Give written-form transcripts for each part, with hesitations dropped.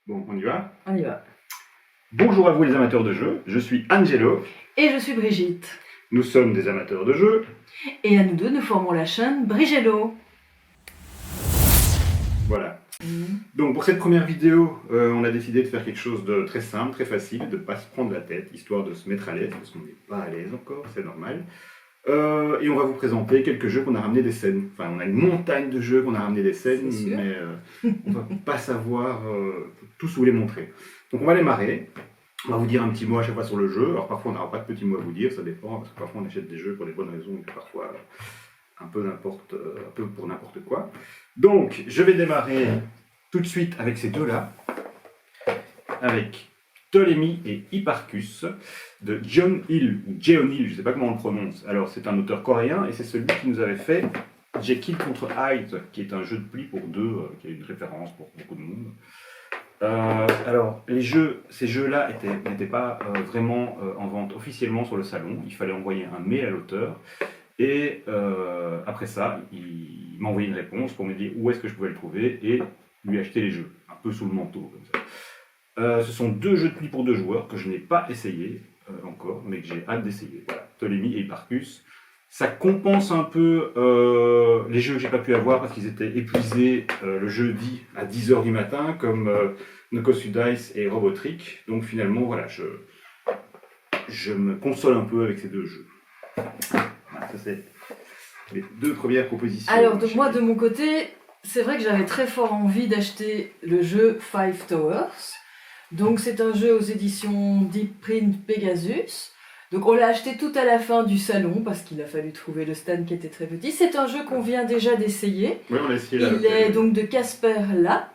Bon, on y va? On y va. Bonjour à vous les amateurs de jeux, je suis Angelo. Et je suis Brigitte. Nous sommes des amateurs de jeux. Et à nous deux, nous formons la chaîne Brigello. Voilà. Donc pour cette première vidéo, on a décidé de faire quelque chose de très simple, très facile, de ne pas se prendre la tête, histoire de se mettre à l'aise, parce qu'on n'est pas à l'aise encore, c'est normal. Et on va vous présenter quelques jeux qu'on a ramené des scènes. Enfin, on a une montagne de jeux qu'on a ramené des scènes, mais on ne va pas savoir tous vous les montrer. Donc on va démarrer. On va vous dire un petit mot à chaque fois sur le jeu. Alors parfois on n'aura pas de petits mots à vous dire, ça dépend, parce que parfois on achète des jeux pour des bonnes raisons, et parfois un peu pour n'importe quoi. Donc je vais démarrer tout de suite avec ces deux-là, avec Ptolémée et Hipparchus, de Jeon Il, ou Jeon Il, je ne sais pas comment on le prononce. Alors c'est un auteur coréen, et c'est celui qui nous avait fait Jekyll contre Hyde, qui est un jeu de pli pour deux, qui a une référence pour beaucoup de monde. Alors, ces jeux-là n'étaient pas vraiment en vente officiellement sur le salon. Il fallait envoyer un mail à l'auteur. Et après ça, il m'a envoyé une réponse pour me dire où est-ce que je pouvais le trouver et lui acheter les jeux, un peu sous le manteau comme ça. Ce sont deux jeux de pli pour deux joueurs que je n'ai pas essayé encore, mais que j'ai hâte d'essayer. Voilà, Ptolémée et Hipparchus. Ça compense un peu les jeux que j'ai pas pu avoir parce qu'ils étaient épuisés le jeudi à 10h du matin, comme Nokosu Dice et Robotrick. Donc finalement, voilà, je me console un peu avec ces deux jeux. Voilà, ça c'est les deux premières propositions. Alors, donc moi, de mon côté, c'est vrai que j'avais très fort envie d'acheter le jeu Five Towers. Donc c'est un jeu aux éditions Deep Print Pegasus. Donc on l'a acheté tout à la fin du salon parce qu'il a fallu trouver le stand qui était très petit. C'est un jeu qu'on vient déjà d'essayer. Oui, on l'a essayé là. Il est donc de Casper Lapp.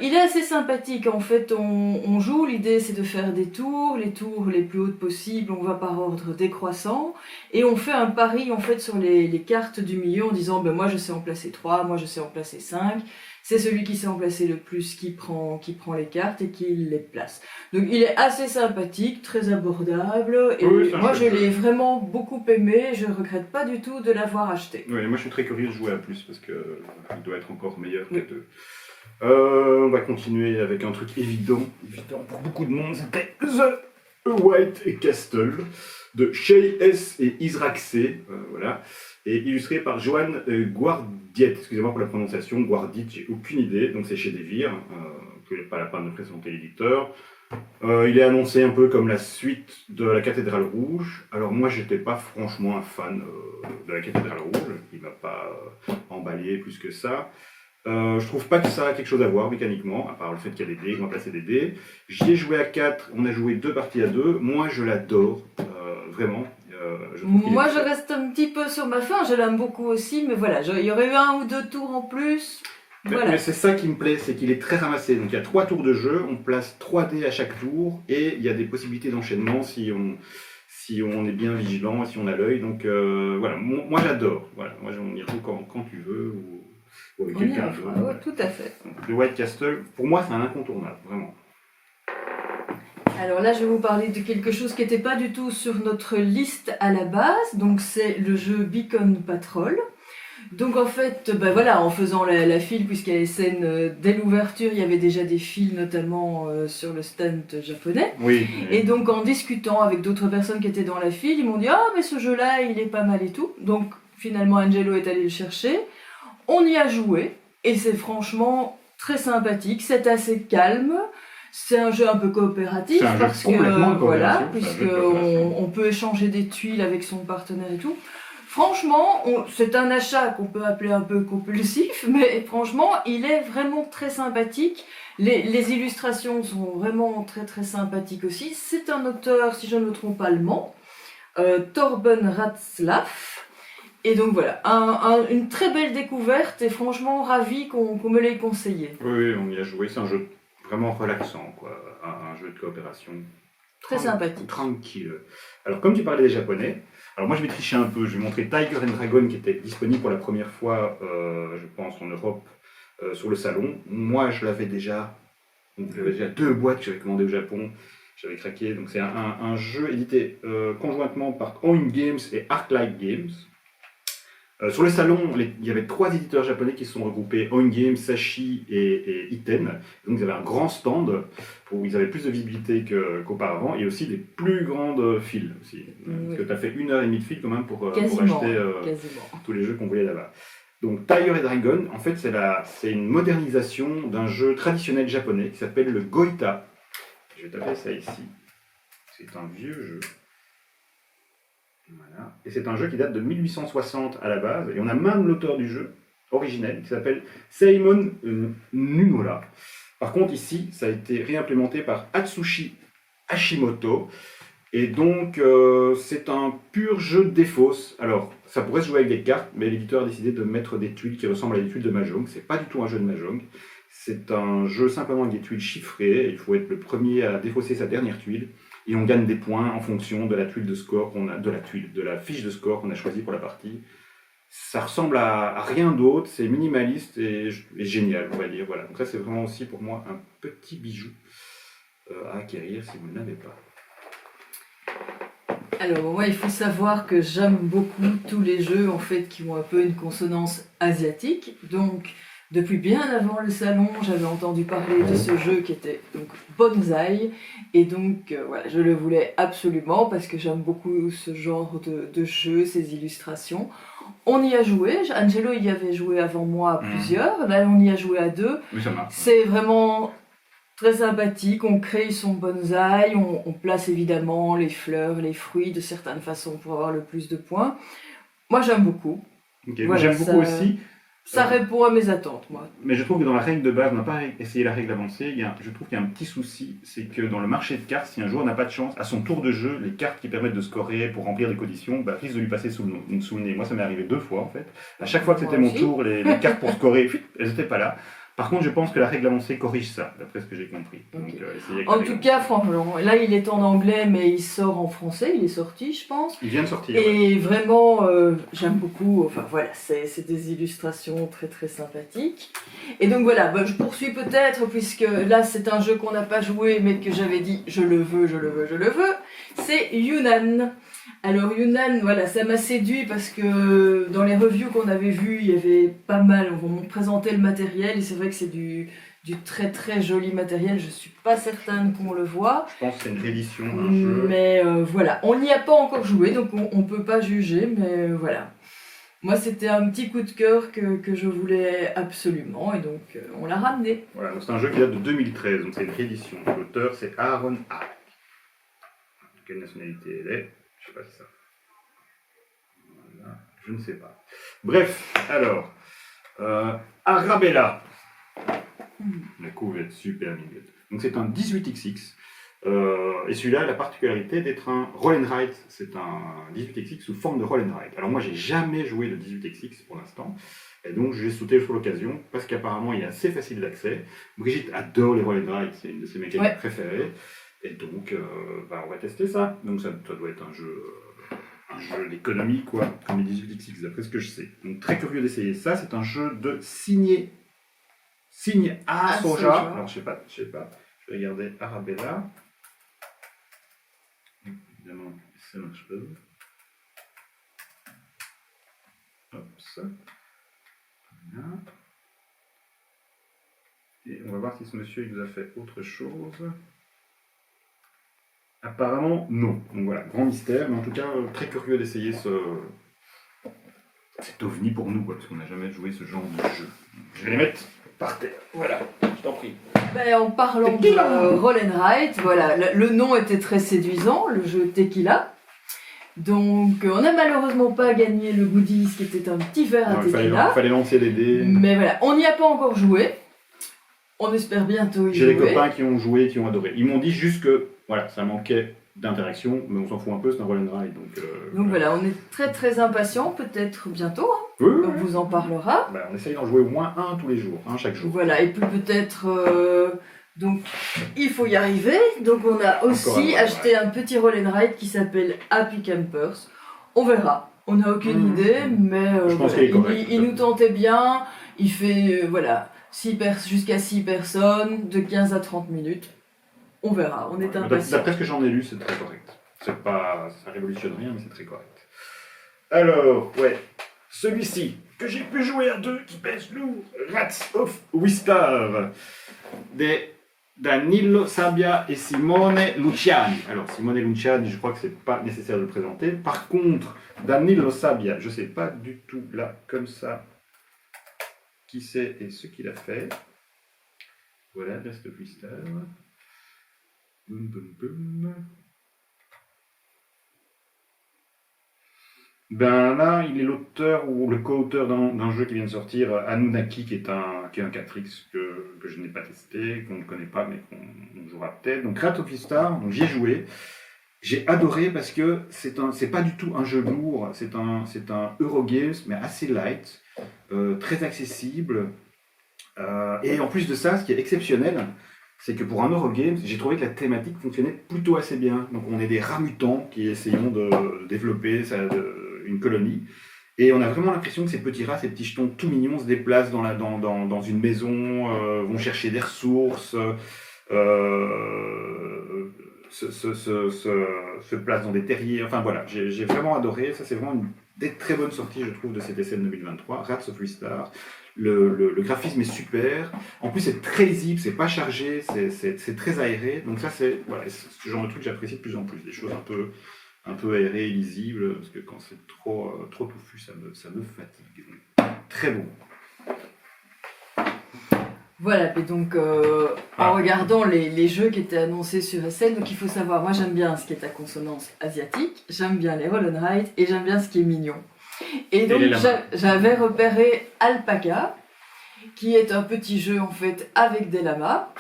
Il est assez sympathique. En fait, on joue. L'idée, c'est de faire des tours, les tours les plus hautes possibles. On va par ordre décroissant. Et on fait un pari en fait sur les cartes du milieu en disant moi je sais en placer 3, moi je sais en placer 5. C'est celui qui sait en placer le plus qui prend les cartes et qui les place. Donc il est assez sympathique, très abordable. Et oui, moi je l'ai vraiment beaucoup aimé. Je regrette pas du tout de l'avoir acheté. Oui, moi je suis très curieux de jouer à plus parce qu'il doit être encore meilleur que deux. On va continuer avec un truc évident pour beaucoup de monde, c'était The White Castle de Shay S. et Israxé, voilà, et illustré par Johan Guardiet, excusez-moi pour la prononciation, Guardiet, j'ai aucune idée, donc c'est chez Devir, je n'ai pas la peine de présenter l'éditeur. Il est annoncé un peu comme la suite de la Cathédrale Rouge. Alors moi j'étais pas franchement un fan de la Cathédrale Rouge, il m'a pas emballé plus que ça. Je trouve pas que ça a quelque chose à voir mécaniquement, à part le fait qu'il y a des dés, qu'on va placer des dés. J'y ai joué à 4, on a joué 2 parties à 2. Moi je l'adore, vraiment. Moi je reste un petit peu sur ma fin, je l'aime beaucoup aussi, mais voilà, il y aurait eu 1 ou 2 tours en plus. Voilà. Mais c'est ça qui me plaît, c'est qu'il est très ramassé. Donc il y a 3 tours de jeu, on place 3 dés à chaque tour, et il y a des possibilités d'enchaînement si on est bien vigilant, si on a l'œil. Donc voilà, moi j'adore. Voilà, moi on y joue quand tu veux. Ou avec quelqu'un d'autre. Ouais, tout à fait. Donc, le White Castle, pour moi, c'est un incontournable, vraiment. Alors là, je vais vous parler de quelque chose qui n'était pas du tout sur notre liste à la base. Donc c'est le jeu Beacon Patrol. Donc en fait, voilà, en faisant la file, puisqu'il y a les scènes dès l'ouverture, il y avait déjà des files, notamment sur le stand japonais. Oui. Et donc en discutant avec d'autres personnes qui étaient dans la file, ils m'ont dit « Ah, mais ce jeu-là, il est pas mal et tout ». Donc finalement, Angelo est allé le chercher. On y a joué, et c'est franchement très sympathique, c'est assez calme. C'est un jeu un peu coopératif, parce que voilà, puisqu'on peut échanger des tuiles avec son partenaire et tout. Franchement, c'est un achat qu'on peut appeler un peu compulsif, mais franchement, il est vraiment très sympathique. Les illustrations sont vraiment très très sympathiques aussi. C'est un auteur, si je ne me trompe pas, allemand, Torben Ratzlaff. Et donc voilà, une très belle découverte et franchement ravi qu'on me l'ait conseillé. Oui, on y a joué, c'est un jeu vraiment relaxant, quoi. Un jeu de coopération. Très sympathique. Tranquille. Alors comme tu parlais des japonais, alors moi je vais tricher un peu, je vais montrer Tiger and Dragon qui était disponible pour la première fois, je pense en Europe, sur le salon. Moi je l'avais déjà, j'avais déjà 2 boîtes que j'avais commandées au Japon, j'avais craqué. Donc c'est un jeu édité conjointement par Oin Games et Arclight Games. Sur le salon, il y avait 3 éditeurs japonais qui se sont regroupés, OnGame, Sashi et Iten. Donc ils avaient un grand stand où ils avaient plus de visibilité qu'auparavant et aussi des plus grandes files aussi. Parce que tu as fait 1h30 de file quand même pour acheter tous les jeux qu'on voulait là-bas. Donc Tiger et Dragon, en fait c'est une modernisation d'un jeu traditionnel japonais qui s'appelle le Goita. Je vais taper ça ici. C'est un vieux jeu. Voilà. Et c'est un jeu qui date de 1860 à la base, et on a même l'auteur du jeu originel qui s'appelle Seimon Numura. Par contre, ici, ça a été réimplémenté par Atsushi Hashimoto, et donc c'est un pur jeu de défausse. Alors, ça pourrait se jouer avec des cartes, mais l'éditeur a décidé de mettre des tuiles qui ressemblent à des tuiles de Mahjong. C'est pas du tout un jeu de Mahjong, c'est un jeu simplement avec des tuiles chiffrées, il faut être le premier à défausser sa dernière tuile. Et on gagne des points en fonction de la tuile de score de la fiche de score qu'on a choisie pour la partie. Ça ressemble à rien d'autre, c'est minimaliste et génial, on va dire. Voilà. Donc ça, c'est vraiment aussi pour moi un petit bijou à acquérir si vous ne l'avez pas. Alors moi, il faut savoir que j'aime beaucoup tous les jeux en fait qui ont un peu une consonance asiatique. Donc depuis bien avant le salon, j'avais entendu parler de ce jeu qui était donc Bonsaï, et donc voilà, je le voulais absolument parce que j'aime beaucoup ce genre de jeu, ces illustrations. On y a joué, Angelo y avait joué avant moi à plusieurs, là on y a joué à 2. Oui, ça marche. C'est vraiment très sympathique, on crée son bonsaï, on place évidemment les fleurs, les fruits de certaines façons pour avoir le plus de points. Moi j'aime beaucoup. Okay, voilà, j'aime beaucoup aussi. Ça répond à mes attentes, moi. Mais je trouve que dans la règle de base, on n'a pas essayé la règle avancée. Je trouve qu'il y a un petit souci, c'est que dans le marché de cartes, si un joueur n'a pas de chance, à son tour de jeu, les cartes qui permettent de scorer pour remplir des conditions risquent de lui passer sous le nez. Moi, ça m'est arrivé 2 fois en fait. À chaque fois que c'était mon tour, les cartes pour scorer, elles n'étaient pas là. Par contre, je pense que la règle avancée corrige ça, d'après ce que j'ai compris. Okay. Donc, en tout cas, franchement, là il est en anglais, mais il sort en français, il est sorti, je pense. Il vient de sortir. Et vraiment, j'aime beaucoup, enfin voilà, c'est des illustrations très très sympathiques. Et donc voilà, je poursuis peut-être, puisque là c'est un jeu qu'on n'a pas joué, mais que j'avais dit je le veux. C'est Yunnan. Alors Yunnan, voilà, ça m'a séduit parce que dans les reviews qu'on avait vues, il y avait pas mal, on me présentait le matériel, et c'est vrai que c'est du très très joli matériel, je suis pas certaine qu'on le voit. Je pense que c'est une réédition d'un jeu. Mais voilà, on n'y a pas encore joué, donc on peut pas juger, mais voilà. Moi c'était un petit coup de cœur que je voulais absolument, et donc on l'a ramené. Voilà, c'est un jeu qui date de 2013, donc c'est une réédition. L'auteur c'est Aaron Hack. De quelle nationalité elle est? Je sais pas si ça. Voilà, je ne sais pas. Bref, alors, Arabella. La couve est super mignonne. Donc c'est un 18xx. Et celui-là a la particularité d'être un roll and write. C'est un 18xx sous forme de roll and write. Alors moi j'ai jamais joué de 18xx pour l'instant. Et donc j'ai sauté sur l'occasion parce qu'apparemment il est assez facile d'accès. Brigitte adore les roll and write, c'est une de ses mécaniques préférées. Et donc, on va tester ça. Donc ça doit être un jeu d'économie, quoi, comme les 18xx, d'après ce que je sais. Donc très curieux d'essayer ça. C'est un jeu de signe A Soja. Alors je sais pas. Je vais regarder Arabella. Évidemment, ça marche pas. Hop, ça. Voilà. Et on va voir si ce monsieur il nous a fait autre chose. Apparemment, non. Donc voilà, grand mystère, mais en tout cas, très curieux d'essayer cet ovni pour nous, quoi, parce qu'on n'a jamais joué ce genre de jeu. Je vais les mettre par terre. Voilà, je t'en prie. En parlant de Roll and Write, voilà, le nom était très séduisant, le jeu Tequila. Donc, on n'a malheureusement pas gagné le goodies qui était un petit verre à Tequila. Il fallait lancer les dés. Mais voilà, on n'y a pas encore joué. On espère bientôt y jouer. J'ai des copains qui ont joué, qui ont adoré. Ils m'ont dit juste que voilà, ça manquait d'interaction, mais on s'en fout un peu, c'est un roll and ride. Donc voilà, on est très très impatients, peut-être bientôt. Oui. On vous en parlera. On essaye d'en jouer au moins un tous les jours, chaque jour. Voilà, et puis peut-être... donc, il faut y arriver. Donc, on a aussi acheté un petit roll and ride qui s'appelle Happy Campers. On verra. On n'a aucune idée, mais je pense qu'il est correct, il nous tentait bien. Il fait, jusqu'à 6 personnes, de 15 à 30 minutes. On verra, on est impatients. D'après ce que j'en ai lu, c'est très correct. Ça révolutionne rien, mais c'est très correct. Alors, celui-ci, que j'ai pu jouer à deux, qui pèse lourd, Rats of Wistar, de Danilo Sabbia et Simone Luciani. Alors, Simone Luciani, je crois que c'est pas nécessaire de le présenter. Par contre, Danilo Sabbia, je sais pas du tout, là, comme ça, qui c'est et ce qu'il a fait. Voilà, Rats of Wistar. Boum, boum, boum. Ben là, il est l'auteur ou le co-auteur d'un jeu qui vient de sortir, Anunnaki, qui est un 4X que je n'ai pas testé, qu'on ne connaît pas, mais qu'on jouera peut-être. Donc Rats of Wistar, donc j'y ai joué. J'ai adoré parce que c'est pas du tout un jeu lourd, c'est un Eurogames, mais assez light, très accessible. Et en plus de ça, ce qui est exceptionnel, c'est que pour un Eurogames, j'ai trouvé que la thématique fonctionnait plutôt assez bien. Donc on est des rats mutants qui essayons de développer une colonie. Et on a vraiment l'impression que ces petits rats, ces petits jetons tout mignons se déplacent dans une maison, vont chercher des ressources, se placent dans des terriers. Enfin voilà, j'ai vraiment adoré. Ça, c'est vraiment une des très bonnes sorties, je trouve, de cet SN 2023. Rats of Wistar. Le graphisme est super. En plus, c'est très lisible, c'est pas chargé, c'est très aéré. Donc ça, c'est ce genre de truc que j'apprécie de plus en plus. Des choses un peu aérées et lisibles, parce que quand c'est trop touffu, ça me fatigue. Très bon. Voilà, et donc en regardant les jeux qui étaient annoncés sur SN, donc il faut savoir, moi j'aime bien ce qui est à consonance asiatique, j'aime bien les roll and write et j'aime bien ce qui est mignon. Et donc j'avais repéré Alpaca, qui est un petit jeu en fait avec des lamas.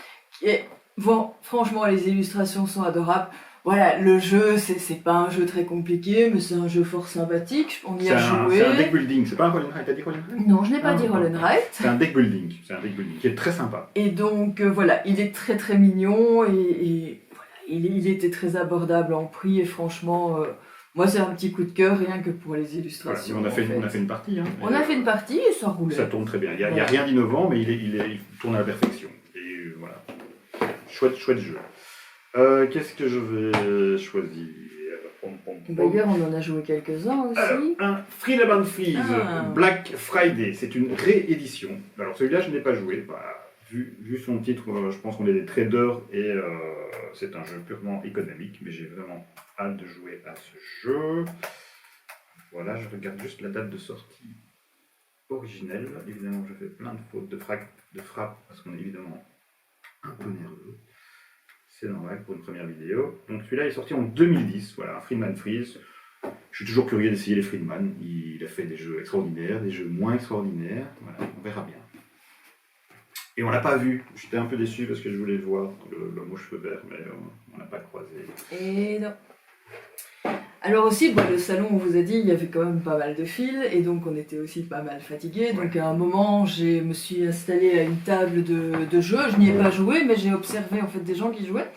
Et bon, franchement, les illustrations sont adorables. Voilà, le jeu, c'est pas un jeu très compliqué, mais c'est un jeu fort sympathique. On y a joué. C'est un deck building, c'est pas un roll and write, t'as dit roll and write? Non, je n'ai pas dit roll and write. C'est un deck building qui est très sympa. Et donc voilà, il est très très mignon et voilà, il était très abordable en prix et franchement. Moi, c'est un petit coup de cœur, rien que pour les illustrations. Voilà, on a fait une partie. Hein, on a fait une partie et ça roulait. Ça tourne très bien. Il n'y a rien d'innovant, mais il tourne à la perfection. Et voilà. Chouette jeu. Qu'est-ce que je vais choisir? D'ailleurs, on en a joué quelques-uns aussi. Un Freedom and Freeze, Black Friday. C'est une réédition. Alors, celui-là, je n'ai pas joué. Vu son titre, je pense qu'on est des traders et c'est un jeu purement économique, mais j'ai vraiment hâte de jouer à ce jeu. Voilà, je regarde juste la date de sortie originelle. Évidemment, je fais plein de fautes de frappe parce qu'on est évidemment un peu nerveux. C'est normal pour une première vidéo. Donc celui-là est sorti en 2010. Voilà, un Freedom Freeze. Je suis toujours curieux d'essayer les Friedman. Il a fait des jeux extraordinaires, des jeux moins extraordinaires. Voilà, on verra bien. Et on l'a pas vu. J'étais un peu déçu parce que je voulais voir l'homme aux cheveux verts, mais on l'a pas croisé. Et non. Alors aussi, le salon, on vous a dit, il y avait quand même pas mal de fils, et donc on était aussi pas mal fatigués. Donc à un moment, je me suis installée à une table de jeu. Je n'y ai pas joué, mais j'ai observé en fait des gens qui jouaient.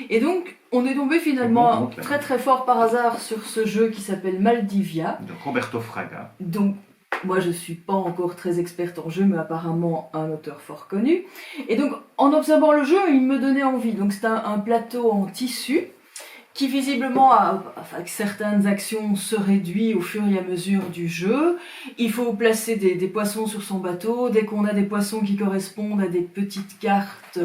Et donc, on est tombé finalement très très fort par hasard sur ce jeu qui s'appelle Maldivia. De Roberto Fraga. Donc, moi, je suis pas encore très experte en jeu, mais apparemment un auteur fort connu. Et donc, en observant le jeu, il me donnait envie. Donc, c'est un plateau en tissu qui, visiblement, avec certaines actions, se réduit au fur et à mesure du jeu. Il faut placer des poissons sur son bateau. Dès qu'on a des poissons qui correspondent à des petites cartes,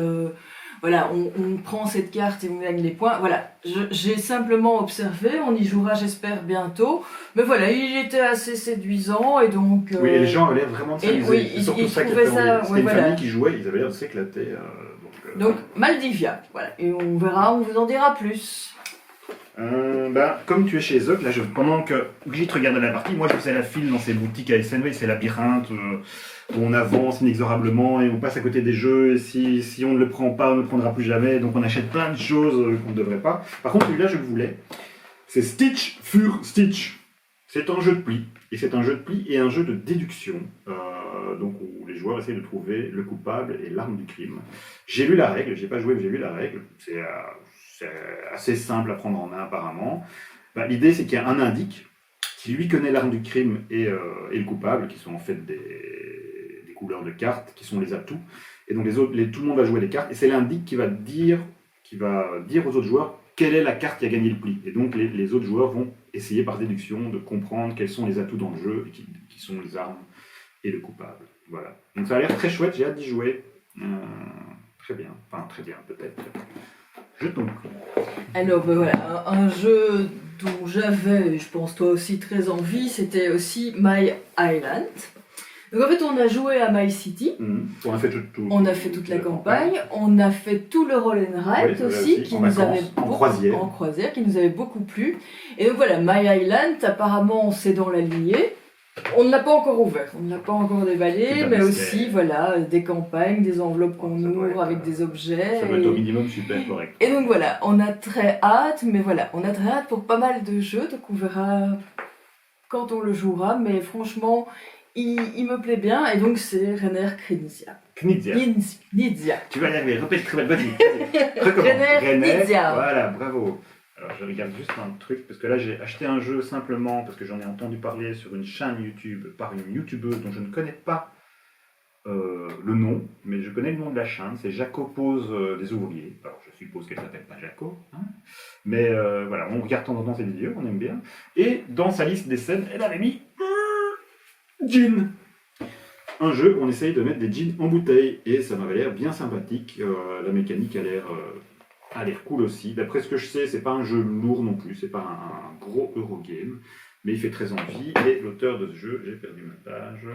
voilà, on prend cette carte et on gagne les points. Voilà, j'ai simplement observé, on y jouera j'espère bientôt. Mais voilà, il était assez séduisant et donc... Oui, et les gens avaient l'air vraiment de s'amuser. Oui, c'est surtout ça qui trouvaient ça... C'était une famille qui jouait, ils avaient l'air de s'éclater. Donc, Maldivia, voilà. Et on verra, on vous en dira plus. Comme tu es chez Zoc, là, pendant que Brigitte regardait la partie, moi je faisais la file dans ces boutiques à SNV, ces labyrinthes où on avance inexorablement et on passe à côté des jeux, et si on ne le prend pas, on ne le prendra plus jamais, donc on achète plein de choses qu'on ne devrait pas. Par contre, celui-là, je le voulais. C'est Stitch Fur Stitch. C'est un jeu de pli, et c'est un jeu de pli et un jeu de déduction, donc où les joueurs essayent de trouver le coupable et l'arme du crime. J'ai lu la règle, j'ai pas joué, mais j'ai lu la règle. C'est assez simple à prendre en main apparemment. L'idée, c'est qu'il y a un indique qui lui connaît l'arme du crime et le coupable, qui sont en fait des couleurs de cartes, qui sont les atouts. Et donc tout le monde va jouer les cartes, et c'est l'indique qui va dire aux autres joueurs quelle est la carte qui a gagné le pli. Et donc les autres joueurs vont essayer par déduction de comprendre quels sont les atouts dans le jeu, et qui sont les armes et le coupable. Voilà. Donc ça a l'air très chouette, j'ai hâte d'y jouer. Très bien, enfin très bien peut-être. Jetons. Alors ben voilà, un jeu dont j'avais, je pense toi aussi, très envie, c'était aussi My Island. Donc en fait on a joué à My City, On a fait on a fait toute la campagne, on a fait tout le roll and ride aussi, qui nous avait en croisière, qui nous avait beaucoup plu. Et donc voilà, My Island, apparemment c'est dans la lignée. On ne l'a pas encore ouvert, on ne l'a pas encore déballé, mais aussi voilà, des campagnes, des enveloppes qu'on ouvre avec des objets. Ça doit être au minimum super correct. Et donc voilà, on a très hâte, mais voilà, on a très hâte pour pas mal de jeux, donc on verra quand on le jouera, mais franchement, il me plaît bien, et donc c'est Renner Knizia. Knizia. Tu vas y arriver, répète très belle, vas-y. Renner Knizia. Voilà, bravo. Alors je regarde juste un truc, parce que là j'ai acheté un jeu simplement, parce que j'en ai entendu parler sur une chaîne YouTube, par une youtubeuse dont je ne connais pas le nom, mais je connais le nom de la chaîne, c'est Jaco pose des ouvriers. Alors je suppose qu'elle s'appelle pas Jaco, hein, mais voilà, on regarde de temps en temps ses vidéos, on aime bien. Et dans sa liste des scènes, elle avait mis Gin. Un jeu où on essaye de mettre des gins en bouteille, et ça m'avait l'air bien sympathique, la mécanique a l'air cool aussi. D'après ce que je sais, c'est pas un jeu lourd non plus, c'est pas un gros Eurogame, mais il fait très envie, et l'auteur de ce jeu, j'ai perdu ma page,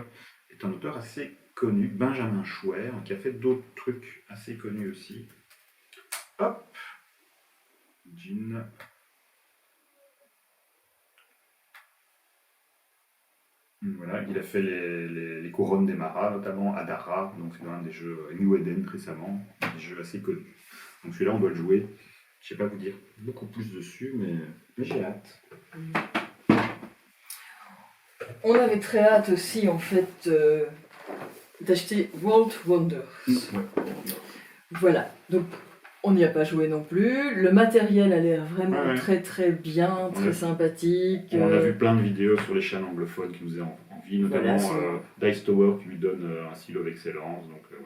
est un auteur assez connu, Benjamin Schwer, qui a fait d'autres trucs assez connus aussi. Hop, Gin. Voilà, il a fait les couronnes des Maras, notamment Adara, donc c'est un des jeux New Eden récemment, des jeux assez connus. Donc celui-là, on doit le jouer. Je ne sais pas vous dire beaucoup plus dessus, mais j'ai hâte. On avait très hâte aussi, en fait, d'acheter World Wonders. Ouais. Voilà, donc on n'y a pas joué non plus. Le matériel a l'air vraiment très très bien, très sympathique. On a vu plein de vidéos sur les chaînes anglophones qui nous faisaient envie, notamment Dice Tower qui lui donne un silo d'excellence. Voilà.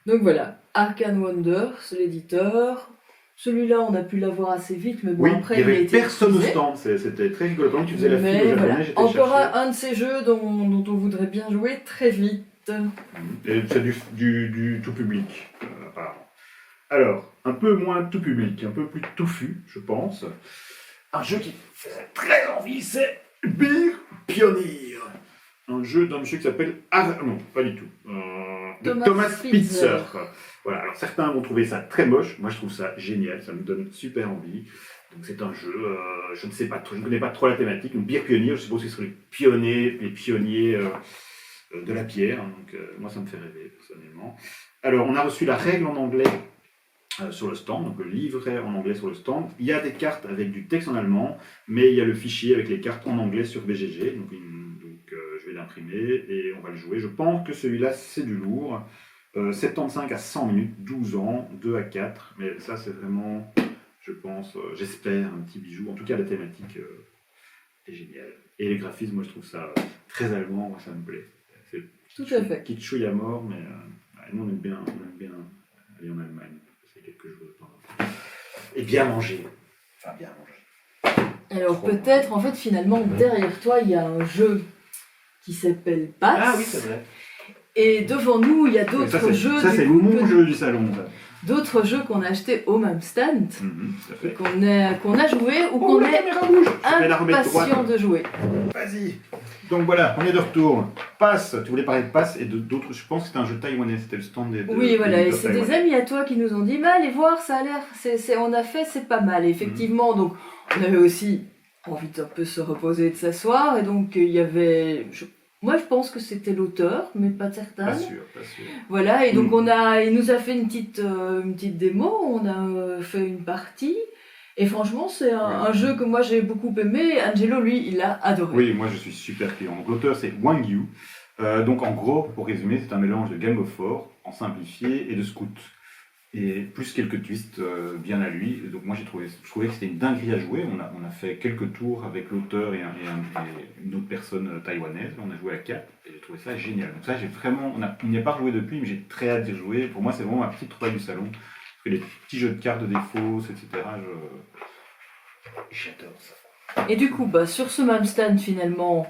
Donc voilà, Arcane Wonders, l'éditeur. Celui-là, on a pu l'avoir assez vite, mais bon, oui, après il n'y avait était personne épuisé. au stand, c'était très rigolo. Pendant que tu faisais la file au japonais, voilà. j'étais encore chercher. un de ces jeux dont on voudrait bien jouer très vite. Et c'est du tout public, apparemment. Alors, un peu moins tout public, un peu plus touffu, je pense. Un jeu qui faisait très envie, c'est Beer Pioneer. Un jeu d'un monsieur qui s'appelle... non, pas du tout. Thomas Spitzer. Voilà, alors certains vont trouver ça très moche, moi je trouve ça génial, ça me donne super envie. Donc c'est un jeu, je ne sais pas trop, je ne connais pas trop la thématique. Donc Beer Pioneer, je suppose que ce sont les pionniers de la bière, donc moi ça me fait rêver personnellement. Alors on a reçu la règle en anglais sur le stand, donc le livret en anglais sur le stand. Il y a des cartes avec du texte en allemand, mais il y a le fichier avec les cartes en anglais sur BGG, donc je vais l'imprimer et on va le jouer. Je pense que celui-là c'est du lourd, 75 à 100 minutes, 12 ans, 2 à 4, mais ça c'est vraiment, je pense, j'espère, un petit bijou. En tout cas la thématique est géniale. Et les graphismes, moi je trouve ça très allemand, moi ça me plaît. C'est tout à fait. Kitschouille à mort, mais nous on aime bien aller en Allemagne. Quelques jours de temps. Et bien manger. Enfin, bien manger. Alors peut-être, en fait, finalement, derrière toi, il y a un jeu qui s'appelle Pass. Ah oui, c'est vrai. Et devant nous, il y a d'autres jeux. Ça, c'est mon jeu du salon. D'autres jeux qu'on a achetés au même stand, et qu'on a joué ou qu'on est impatient de jouer. Vas-y. Donc voilà, on est de retour. Pass, tu voulais parler de Pass et d'autres, je pense que c'était un jeu taïwanais, c'était le stand des... Oui, voilà, et c'est des amis à toi qui nous ont dit, mais allez voir, ça a l'air, on a fait, c'est pas mal. Et effectivement, donc, on avait aussi envie d'un peu se reposer et de s'asseoir, et donc il y avait... Moi, je pense que c'était l'auteur, mais pas certain. Pas sûr. Voilà, et donc il nous a fait une petite démo, on a fait une partie, et franchement, c'est un jeu que moi j'ai beaucoup aimé. Angelo, lui, il a adoré. Oui, moi je suis super client. Donc l'auteur, c'est Wang Yu. Donc en gros, pour résumer, c'est un mélange de Game of War, en simplifié, et de Scout. Et plus quelques twists bien à lui. Donc moi je trouvais que c'était une dinguerie à jouer. On a fait quelques tours avec l'auteur et une autre personne taïwanaise. On a joué à 4 et j'ai trouvé ça génial. Donc ça j'ai vraiment, on n'y a pas rejoué depuis, mais j'ai très hâte d'y jouer. Pour moi c'est vraiment ma petite trouvaille du salon. Parce que les petits jeux de cartes de défauts, etc. J'adore ça. Et du coup, bah, sur ce même stand, finalement,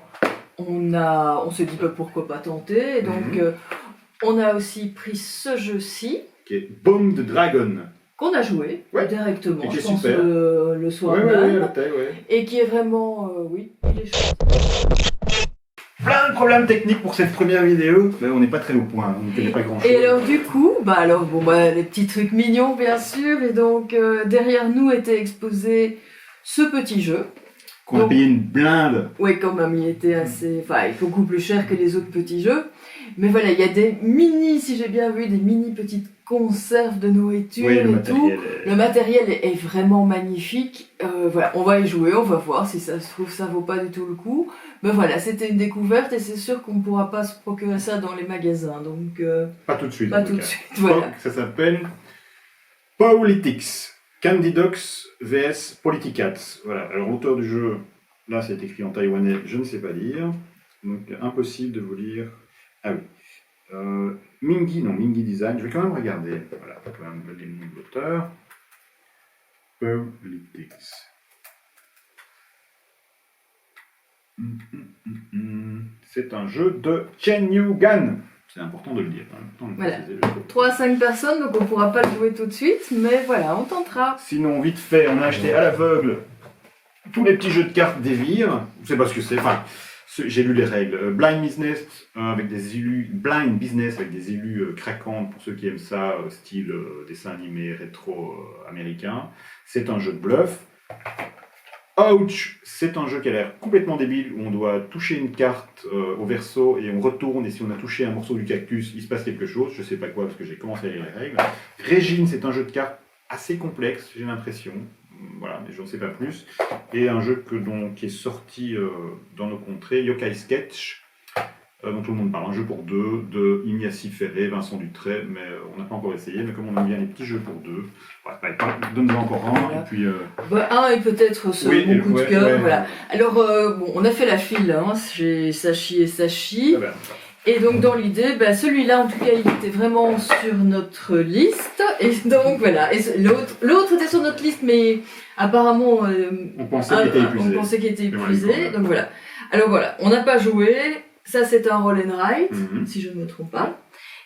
on s'est dit bah, pourquoi pas tenter. Et donc, on a aussi pris ce jeu-ci. Qui est Bomb the Dragon. Qu'on a joué directement, et qui est je pense, super. le soir même. Ouais. Et qui est vraiment, oui, il est chouette. Plein de problèmes techniques pour cette première vidéo, mais on n'est pas très au point, on ne connaît pas grand chose. Et alors du coup, les petits trucs mignons bien sûr, et donc derrière nous était exposé ce petit jeu. Qu'on a payé une blinde. Oui, quand même, il était assez, beaucoup plus cher que les autres petits jeux. Mais voilà, il y a des si j'ai bien vu, des mini petites conserves de nourriture et tout. Le matériel est vraiment magnifique. Voilà, on va y jouer, on va voir si ça se trouve, ça vaut pas du tout le coup. Mais voilà, c'était une découverte et c'est sûr qu'on ne pourra pas se procurer ça dans les magasins. Donc, pas tout de suite. Pas tout de suite, voilà. Donc, ça s'appelle Politics. Candy Dogs vs Politicats. Voilà, alors l'auteur du jeu, là c'est écrit en taïwanais, je ne sais pas lire. Donc impossible de vous lire. Ah oui. Mingi Design, je vais quand même regarder. Voilà, quand même le nom de l'auteur. Politics. C'est un jeu de Chen Yugan. C'est important de le dire. Voilà. 3 à 5 personnes, donc on ne pourra pas le jouer tout de suite, mais voilà, on tentera. Sinon, vite fait, on a acheté à l'aveugle tous les petits jeux de cartes des vires. Je sais pas ce que c'est. Enfin, j'ai lu les règles. Blind Business avec des élus craquantes pour ceux qui aiment ça, style dessin animé rétro américain. C'est un jeu de bluff. Ouch, c'est un jeu qui a l'air complètement débile où on doit toucher une carte au verso et on retourne et si on a touché un morceau du cactus, il se passe quelque chose. Je sais pas quoi parce que j'ai commencé à lire les règles. Régine, c'est un jeu de cartes assez complexe, j'ai l'impression. Voilà, mais je ne sais pas plus. Et un jeu qui est sorti dans nos contrées, Yokai Sketch, dont tout le monde parle. Un jeu pour deux de Ignacy Ferré, Vincent Dutray, mais on n'a pas encore essayé. Mais comme on aime bien les petits jeux pour deux, donne-en encore un. Voilà. Et puis, un et peut-être mon coup de cœur. Voilà. Alors, on a fait la file chez Sachi et Sachi. Ah ben, et donc, dans l'idée, celui-là, en tout cas, il était vraiment sur notre liste. Et donc, voilà. Et l'autre était sur notre liste, mais apparemment, on pensait qu'il était épuisé. Donc, voilà. Alors, voilà. On n'a pas joué. Ça, c'est un roll and write, si je ne me trompe pas.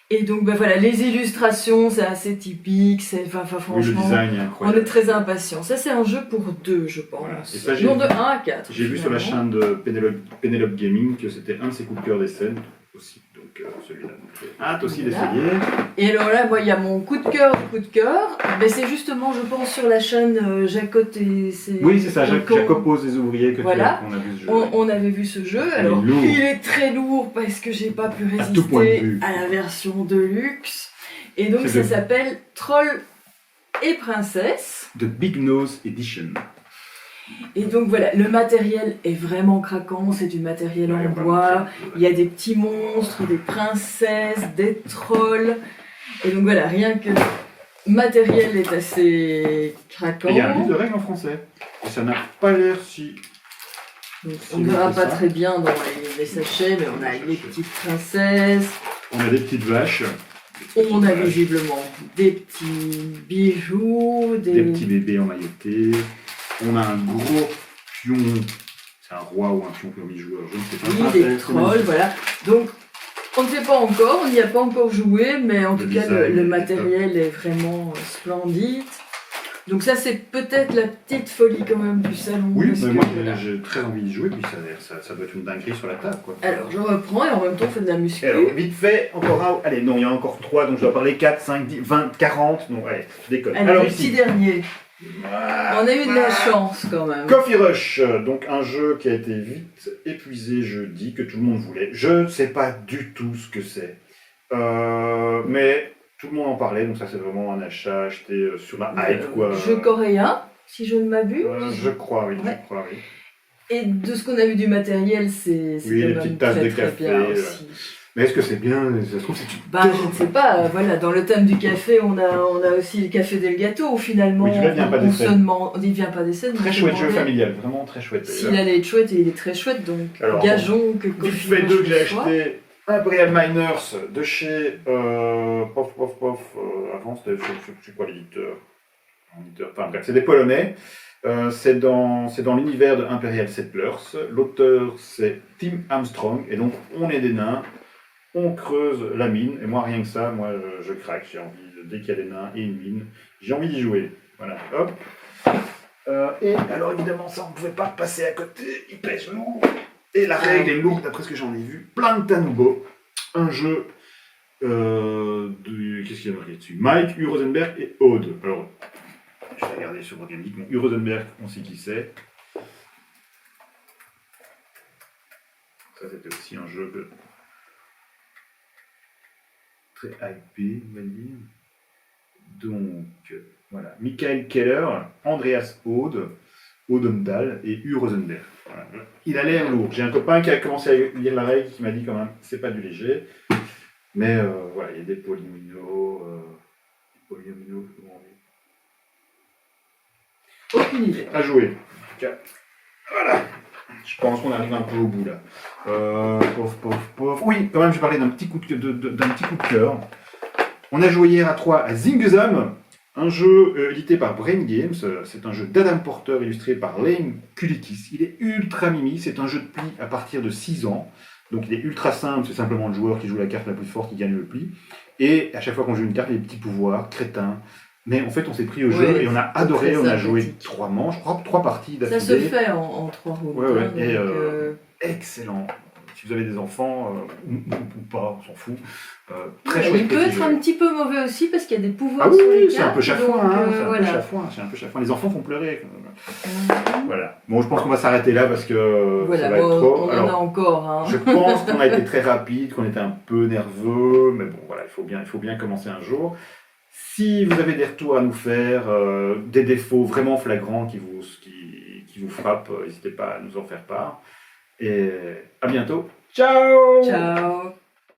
Et donc, voilà, les illustrations, c'est assez typique. Franchement, le design est incroyable. On est très impatients. Ça, c'est un jeu pour deux, je pense. Voilà. Et ça, non, de 1 à 4. J'ai vu sur la chaîne de Penelope Gaming que c'était un de ses coups de cœur des scènes aussi. Donc, celui-là. J'ai hâte aussi d'essayer. Et alors là, moi, il y a mon coup de cœur. Mais c'est justement, je pense, sur la chaîne Jacotte et ses... Oui, c'est ça, Jacob pose les ouvriers qu'on a vu ce jeu. On avait vu ce jeu. Alors, il est très lourd parce que j'ai pas pu résister à la version de luxe. Et donc, ça s'appelle Troll et Princesse. The Big Nose Edition. Et donc voilà, le matériel est vraiment craquant, c'est du matériel en bois, il y a des petits monstres, des princesses, des trolls, et donc voilà, rien que le matériel est assez craquant. Il y a un livre de règles en français, et ça n'a pas l'air si... Donc, on ne verra pas très bien dans les sachets, mais on a les petites princesses. On a des petites vaches. On a visiblement des petits bijoux, des petits bébés emmaillotés. On a un gros pion, c'est un roi ou un pion permis joueur, je ne sais pas. Oui, des trolls, voilà. Donc, on ne sait pas encore, on n'y a pas encore joué, mais en tout cas, le matériel est vraiment splendide. Donc ça, c'est peut-être la petite folie quand même du salon. Oui, mais moi j'ai très envie d'y jouer, puis ça doit être une dinguerie sur la table, quoi. Alors, je reprends et en même temps, on fait de la muscu. Alors, vite fait, encore un... Allez, non, il y en a encore 3, donc je dois parler 4, 5, 10, 20, 40. Donc, allez, je déconne. Alors le petit dernier. On a eu de la chance quand même. Coffee Rush, donc un jeu qui a été vite épuisé jeudi, que tout le monde voulait. Je ne sais pas du tout ce que c'est, mais tout le monde en parlait, donc ça c'est vraiment un achat acheté sur la hype, quoi. Jeu coréen, si je ne m'abuse. Je crois, oui. Et de ce qu'on a vu du matériel, c'est oui, les petites tasses de café aussi. Mais est-ce que c'est bien? Ça se trouve, c'est je ne sais pas. Voilà, dans le thème du café, on a aussi le café del gâteau, où finalement, oui, il vient pas il vient pas des scènes. Très chouette jeu familial, vraiment très chouette. S'il allait être chouette, et il est très chouette, donc alors, gageons que Coffee fait deux que j'ai acheté. Imperial Miners de chez avant c'était je sais quoi l'éditeur. Enfin bref, c'est des Polonais. C'est dans l'univers de Imperial Settlers. L'auteur, c'est Tim Armstrong. Et donc, on est des nains, on creuse la mine. Et moi, rien que ça, moi, je craque. J'ai envie, dès qu'il y a des nains et une mine, j'ai envie d'y jouer. Voilà, hop. Et alors, évidemment, ça, on ne pouvait pas passer à côté. Il pèse lourd. Et la règle est lourde, d'après ce que j'en ai vu. Plein de Tanubo. Un jeu qu'est-ce qu'il y a marqué dessus? Mike, U. Rosenberg et Aude. Alors, je vais regarder sur Board Game Geek. Bon, U. Rosenberg, on sait qui c'est. Ça, c'était aussi un jeu très hypé, on va dire. Donc, voilà. Michael Keller, Andreas Aude, Odendal et U. Rosenberg. Voilà. Il a l'air lourd. J'ai un copain qui a commencé à lire la règle qui m'a dit quand même, c'est pas du léger. Mais voilà, il y a des polynomiaux. Comment on dit? Aucune idée. À jouer. Voilà. Je pense qu'on arrive un peu au bout là. Pof. Oui, quand même, je vais parler d'un petit coup de cœur. On a joué hier à 3 à Zingzam, un jeu édité par Brain Games. C'est un jeu d'Adam Porter illustré par Lane Kulikis. Il est ultra mimi. C'est un jeu de pli à partir de 6 ans. Donc il est ultra simple, c'est simplement le joueur qui joue la carte la plus forte qui gagne le pli. Et à chaque fois qu'on joue une carte, il y a des petits pouvoirs, crétins. Mais en fait, on s'est pris au jeu et on a adoré. On a joué 3 manches, 3 parties d'affilée. Ça se fait en 3 rounds. Ouais. Et excellent. Si vous avez des enfants, ou pas, on s'en fout. Très chouette. Il peut être un petit peu mauvais aussi parce qu'il y a des pouvoirs sur les cartes. C'est un peu chafouin. C'est un peu chafouin. Les enfants font pleurer. Voilà. Bon, je pense qu'on va s'arrêter là parce que ça va être trop. On en a encore. Hein. Je pense qu'on a été très rapide, qu'on était un peu nerveux, mais bon, voilà, il faut bien commencer un jour. Si vous avez des retours à nous faire, des défauts vraiment flagrants qui vous frappent, n'hésitez pas à nous en faire part. Et à bientôt. Ciao! Ciao!